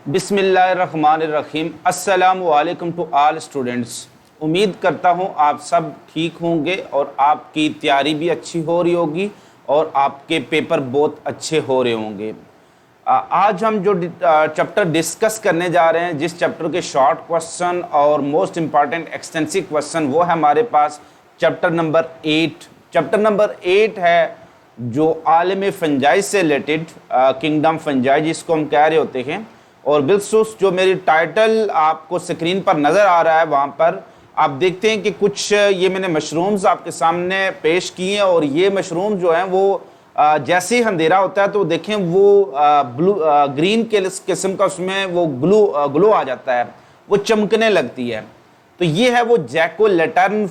बिस्मिल्लाहिर्रहमानिर्रहीम। अस्सलामु अलैकुम टू ऑल स्टूडेंट्स। उम्मीद करता हूँ आप सब ठीक होंगे और आपकी तैयारी भी अच्छी हो रही होगी और आपके पेपर बहुत अच्छे हो रहे होंगे। आज हम जो चैप्टर डिस्कस करने जा रहे हैं, जिस चैप्टर के शॉर्ट क्वेश्चन और मोस्ट इम्पॉर्टेंट एक्सटेंसिव क्वेश्चन, वो है हमारे पास चैप्टर नंबर 8। चैप्टर नंबर 8 है जो आलम फंजाई से रिलेटेड, किंगडम फंजाई जिसको हम कह रहे होते हैं। और बिलखुसूस जो मेरी टाइटल आपको स्क्रीन पर नज़र आ रहा है, वहाँ पर आप देखते हैं कि कुछ ये मैंने मशरूम्स आपके सामने पेश किए हैं। और ये मशरूम जो हैं वो जैसे ही अंधेरा होता है तो देखें वो ब्लू ग्रीन के किस्म का उसमें वो ग्लो आ जाता है, वो चमकने लगती है। तो ये है वो जैको लेटर्न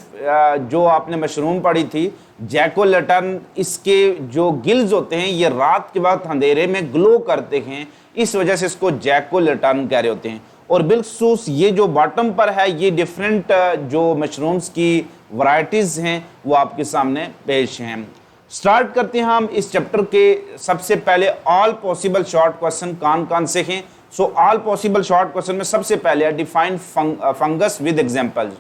जो आपने मशरूम पढ़ी थी, जैको लेटर्न। इसके जो गिल्स होते हैं ये रात के वक्त अंधेरे में ग्लो करते हैं, इस वजह से इसको जैको लेटर्न कह रहे होते हैं। और बिलखुसूस ये जो बॉटम पर है, ये डिफरेंट जो मशरूम्स की वैरायटीज़ हैं वो आपके सामने पेश हैं। स्टार्ट करते हैं हम इस चैप्टर के। सबसे पहले ऑल पॉसिबल शॉर्ट क्वेश्चन कौन कौन से हैं। So all possible short question में सबसे पहले है define fungus with examples.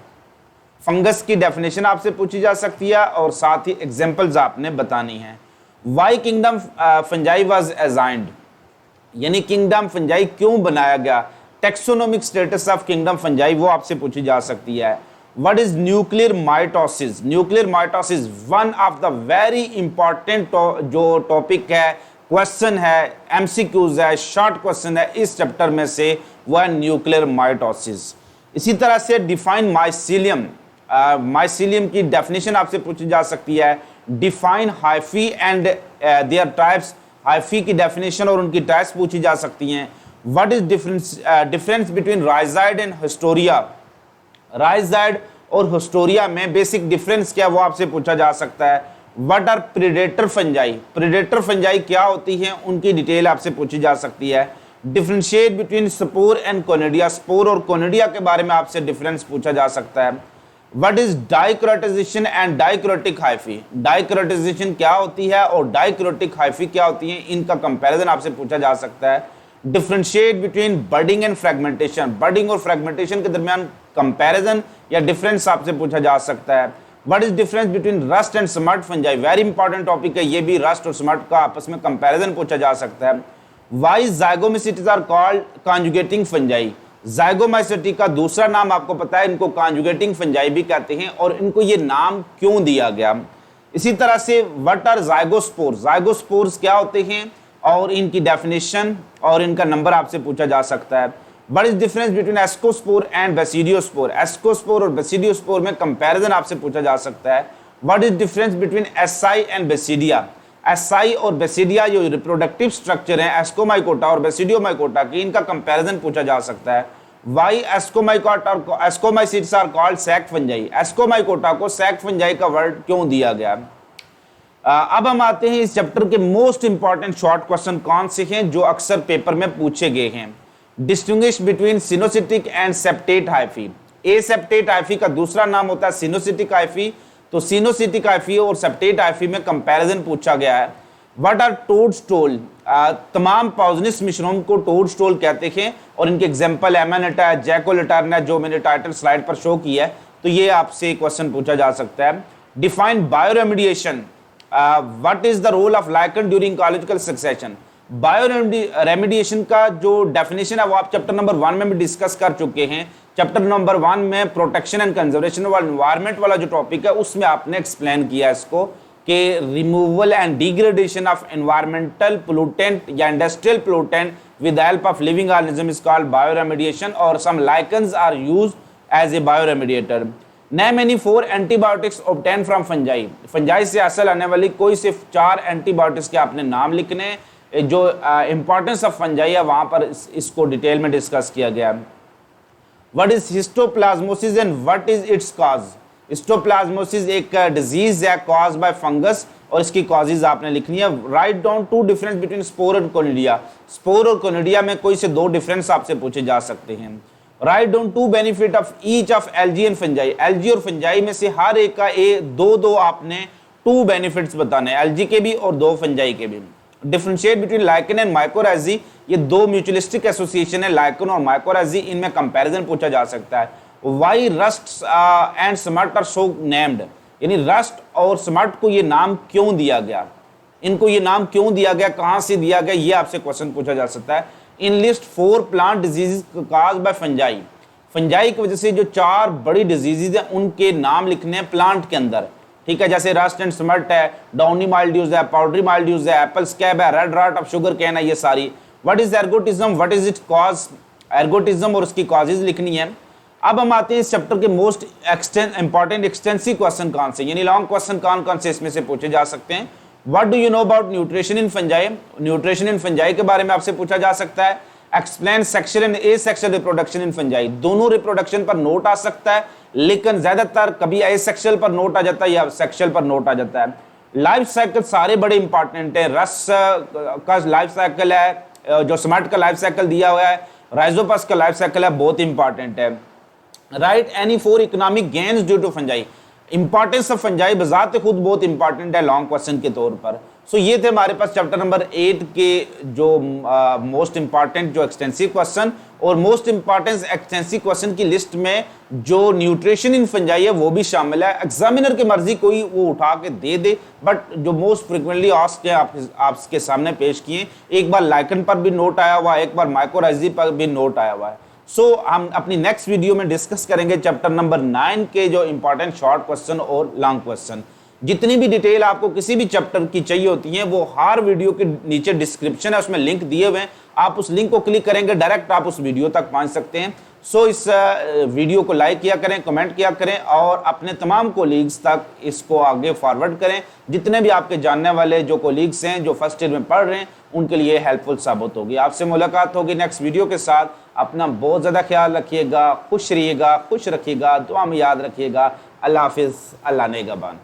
Fungus की डेफिनेशन आपसे पूछी जा सकती है और साथ ही एग्जांपल्स आपने बतानी है। Why kingdom fungi was assigned, यानी किंगडम फंजाई क्यों बनाया गया। Taxonomic status of kingdom fungi वो आपसे पूछी जा सकती है। What is nuclear mitosis. Nuclear mitosis one of the very important जो टॉपिक है, क्वेश्चन है, एमसीक्यूज है, शॉर्ट क्वेश्चन है इस चैप्टर में से, वह न्यूक्लियर माइटोसिस। इसी तरह से डिफाइन माइसीलियम। माइसीलियम की डेफिनेशन आपसे पूछी जा सकती है। Define hyphae and their types. Hyphae की डेफिनेशन और उनकी टाइप्स पूछी जा सकती हैं। What is difference between rhizoid and haustoria. Rhizoid और हिस्टोरिया में बेसिक डिफरेंस क्या, वो आपसे पूछा जा सकता है। What are predator fungi. Predator fungi क्या होती हैं, उनकी डिटेल आपसे पूछी जा सकती है। Differentiate between spore and conidia. Spore और कोनिडिया के बारे में आपसे डिफरेंस पूछा जा सकता है। What is dikaryotization and dikaryotic hyphae. Dikaryotization क्या होती है और डाइक्रोटिक हाइफी क्या होती है, इनका कंपैरिजन आपसे पूछा जा सकता है। Differentiate between budding and fragmentation. Budding और फ्रेगमेंटेशन के दरमियान कंपैरिजन या डिफरेंस आपसे पूछा जा सकता है। What is difference between rust and smut fungi. Very important topic है ये भी, रस्ट और स्मट का आपस में कंपैरिजन पूछा जा सकता है। Why zygomycetes are called conjugating fungi. Zygomycetes का दूसरा नाम आपको पता है, इनको कॉन्जुगेटिंग फंजाई भी कहते हैं, और इनको ये नाम क्यों दिया गया। इसी तरह से व्हाट आर ज़ाइगोस्पोर्स। ज़ाइगोस्पोर्स क्या होते हैं और इनकी डेफिनेशन और इनका नंबर आपसे पूछा जा सकता है। What is difference between ascospore and basidiospore. Ascospore और बेसिडियोस्पोर में कंपैरिजन आपसे पूछा जा सकता है। What is difference between asci and basidia. Asci और बेसिडिया जो रिप्रोडक्टिव स्ट्रक्चर है एस्कोमाइकोटा और बेसिडियोमाइकोटा की, इनका कंपैरिजन पूछा जा सकता है। वाई एस्कोमाइकोटा और ascomycetes are called sac fungi. Ascomycota को सैक फंजाई का वर्ड क्यों दिया गया। अब हम आते हैं इस चैप्टर के मोस्ट इंपॉर्टेंट शॉर्ट क्वेश्चन कौन से हैं जो अक्सर पेपर में पूछे गए हैं। Distinguish between coenocytic and septate hyphae. Aseptate hyphae का दूसरा नाम होता है सिनोसिटिक हाइफी। तो सिनोसिटिक हाइफी और सेप्टेट हाइफी में कंपैरिजन पूछा गया है। What are toadstool. तमाम पॉइजनस मशरूम को टोडस्टोल कहते हैं और इनके एग्जांपल एमानेटा है, जैको लेटर्न है, जो मैंने टाइटल स्लाइड पर शो किया है। तो ये आपसे क्वेश्चन पूछा जा सकता है। Define bioremediation. What is the role of lichen during ecological succession. Bioremediation का जो डेफिनेशन है वो आप चैप्टर नंबर 1 में भी डिस्कस कर चुके हैं। चैप्टर नंबर 1 में प्रोटेक्शन एंड कंजर्वेशन वाला एनवायरनमेंट वाला जो टॉपिक है उसमें आपने एक्सप्लेन किया इसको कि removal and degradation of environmental pollutant या industrial pollutant with the help of living organism is called bioremediation और some lichens are used as a bioremediator. Name any 4 antibiotics obtain from fungi. Fungi से हासिल आने वाली कोई सिर्फ 4 antibiotics के आपने नाम लिखने हैं। जो इंपॉर्टेंस ऑफ फंजाई है वहां पर इसको डिटेल में डिस्कस किया गया। What is histoplasmosis and what is it's cause. Histoplasmosis एक डिजीज है कॉज बाय फंगस और इसकी कॉजेज आपने लिखनी है। Write down 2 difference between spore और कोनिडिया। स्पोर और कोनिडिया में कोई से 2 डिफरेंस आपसे पूछे जा सकते हैं। Write down 2 benefit of each of LG and fungi. LG और फंजाई में से हर एक का दो आपने 2 बेनिफिट्स बताने, एलजी के भी और 2 फंजाई के भी। डिफरेंशिएट बिटवीन लाइकेन एंड माइकोराइजी, ये दो म्यूचुअलिस्टिक एसोसिएशन है, लाइकेन और माइकोराइजी, इनमें कंपैरिजन पूछा जा सकता है। Why rust and smut are so named, यानी रस्ट और स्मर्ट को ये नाम क्यों दिया गया, इनको ये नाम क्यों दिया गया, कहां से दिया गया, ये आपसे क्वेश्चन पूछा जा सकता है। In list 4 plant diseases caused by fungi, fungi की वजह से जो 4 बड़ी डिजीजेज हैं उनके नाम लिखने हैं प्लांट के अंदर, ठीक है। जैसे रस्ट एंड स्मर्ट है, डाउनी माइल्ड्यूज है, पाउडरी माइल्ड्यूज है, एप्पल स्कैब है, red rot of sugarcane है, ये सारी। What is ergotism, what is it cause, ergotism और उसकी कॉजेज लिखनी है। अब हम आते हैं इस चैप्टर के मोस्ट इंपॉर्टेंट एक्सटेंसिव क्वेश्चन कौन से, यानी लॉन्ग क्वेश्चन कौन कौन से इसमें से पूछे जा सकते हैं। What do you know about nutrition in fungi, nutrition in fungi के बारे में आपसे पूछा जा सकता है। Explain sexual and asexual reproduction in fungi, दोनों रिप्रोडक्शन पर नोट आ सकता है, लेकिन ज्यादातर कभी एसेक्सुअल पर नोट आ जाता है या सेक्सुअल पर नोट आ जाता है। लाइफ साइकिल सारे बड़े इंपॉर्टेंट है, रस का लाइफ साइकिल है, जो स्मर्ट का लाइफ साइकिल दिया हुआ है, राइजोपस का लाइफ साइकिल है, बहुत इंपॉर्टेंट है। Write any 4 economic gains due to fungi, importance of fungi बजाते खुद बहुत इंपॉर्टेंट है लॉन्ग क्वेश्चन के तौर पर। सो ये थे हमारे पास चैप्टर नंबर 8 के जो मोस्ट इंपॉर्टेंट जो एक्सटेंसिव क्वेश्चन, और मोस्ट इंपॉर्टेंट एक्सटेंसिव क्वेश्चन की लिस्ट में जो न्यूट्रिशन इन फंजाई है वो भी शामिल है। एग्जामिनर की मर्जी कोई वो उठा के दे दे, बट जो मोस्ट फ्रिक्वेंटली आस्क्ड है आपके सामने पेश किए, एक बार लाइकन पर भी नोट आया हुआ है, एक बार माइकोराइजी पर भी नोट आया हुआ है। सो हम अपनी नेक्स्ट वीडियो में डिस्कस करेंगे चैप्टर नंबर 9 के जो इंपॉर्टेंट शॉर्ट क्वेश्चन और लॉन्ग क्वेश्चन। जितनी भी डिटेल आपको किसी भी चैप्टर की चाहिए होती है वो हर वीडियो के नीचे डिस्क्रिप्शन है, उसमें लिंक दिए हुए हैं, आप उस लिंक को क्लिक करेंगे डायरेक्ट आप उस वीडियो तक पहुंच सकते हैं। सो इस वीडियो को लाइक किया करें, कमेंट किया करें और अपने तमाम कोलीग्स तक इसको आगे फॉरवर्ड करें। जितने भी आपके जानने वाले जो कोलीग्स हैं जो फर्स्ट ईयर में पढ़ रहे हैं उनके लिए हेल्पफुल साबित होगी। आपसे मुलाकात होगी नेक्स्ट वीडियो के साथ। अपना बहुत ज़्यादा ख्याल रखिएगा, खुश रहिएगा, खुश रखिएगा, दुआ में याद रखिएगा। अल्लाह हाफिज़, अल्लाह नेगहबान।